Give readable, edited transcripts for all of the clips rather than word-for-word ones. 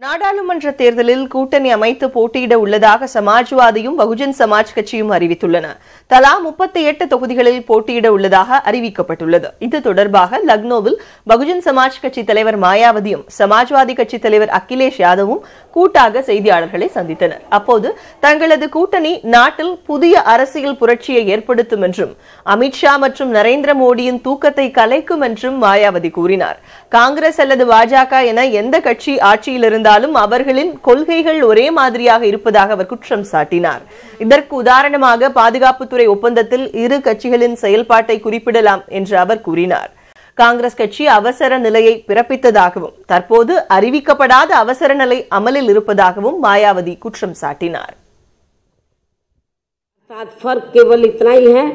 நாடாளுமன்ற தேர்தலில் கூட்டணி அமைத்து போட்டியிட உள்ளதாக சமாஜ்வாதியும் பகுஜன் சமாஜ் கட்சியும் அறிவித்துள்ளன. தலா 38 தொகுதிகளில் போட்டியிட உள்ளதாக அறிவிக்கப்பட்டுள்ளது. இது தொடர்பாக லக்னோவில் பகுஜன் சமாஜ் கட்சி தலைவர் மாயாவதியும் சமாஜ்வாதி கட்சி தலைவர் அகிலேஷ் யாதவும் கூட்டாக செய்தியாளர்களை சந்தித்தனர். அப்போது தங்களது கூட்டணி நாட்டில் புதிய அரசியல் புரட்சியை ஏற்படுத்தும் என்றும் அமித்ஷா மற்றும் நரேந்திர மோடியின் தூக்கத்தை கலைக்கும் என்றும் மாயாவதி கூறினார். காங்கிரஸ் அல்லது பாஜக என எந்த கட்சி ஆட்சியில் இருந்தாலும் அவர்களின் கொள்கைகள் ஒரே மாதிரியாக இருப்பதாக அவர் குற்றம் சாட்டினார். இதற்கு உதாரணமாக பாதுகாப்புத்துறை ஒப்பந்தத்தில் இரு கட்சிகளின் செயல்பாட்டை குறிப்பிடலாம் என்று அவர் கூறினார். காங்கிரஸ் கட்சி அவசர நிலையை பிறப்பித்ததாகவும் தற்போது அறிவிக்கப்படாத அவசர நிலை அமலில் இருப்பதாகவும் மாயாவதி குற்றம் சாட்டினார். फर्क केवल इतना ही है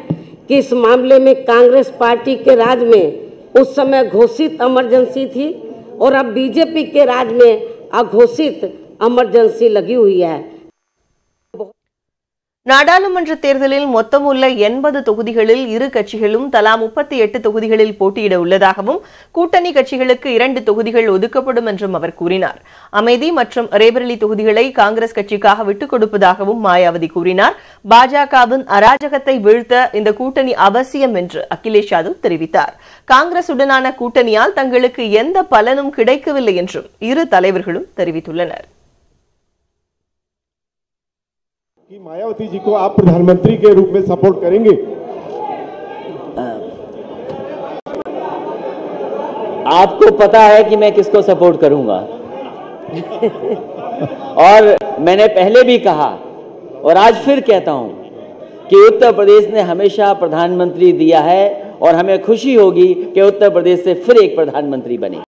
कि इस मामले में कांग्रेस पार्टी के राज में उस समय घोषित इमरजेंसी थी और अब बीजेपी के राज में अघोषित इमरजेंसी लगी हुई है. நாடாளுமன்ற தேர்தலில் மொத்தம் உள்ள 80 தொகுதிகளில் இரு கட்சிகளும் தலா 38 தொகுதிகளில் போட்டியிட உள்ளதாகவும் கூட்டணி கட்சிகளுக்கு 2 தொகுதிகள் ஒதுக்கப்படும் என்றும் அவர் கூறினார். அமைதி மற்றும் ரேபரேலி தொகுதிகளை காங்கிரஸ் கட்சிக்காக விட்டுக் கொடுப்பதாகவும் மாயாவதி கூறினார். பாஜகவின் அராஜகத்தை வீழ்த்த இந்த கூட்டணி அவசியம் என்று அகிலேஷ் யாதவ் தெரிவித்தார். காங்கிரசுடனான கூட்டணியால் தங்களுக்கு எந்த பலனும் கிடைக்கவில்லை என்றும் இரு தலைவர்களும் தெரிவித்துள்ளனர். कि मायावती जी को आप प्रधानमंत्री के रूप में सपोर्ट करेंगे? आपको पता है कि मैं किसको सपोर्ट करूंगा और मैंने पहले भी कहा और आज फिर कहता हूं कि उत्तर प्रदेश ने हमेशा प्रधानमंत्री दिया है और हमें खुशी होगी कि उत्तर प्रदेश से फिर एक प्रधानमंत्री बने.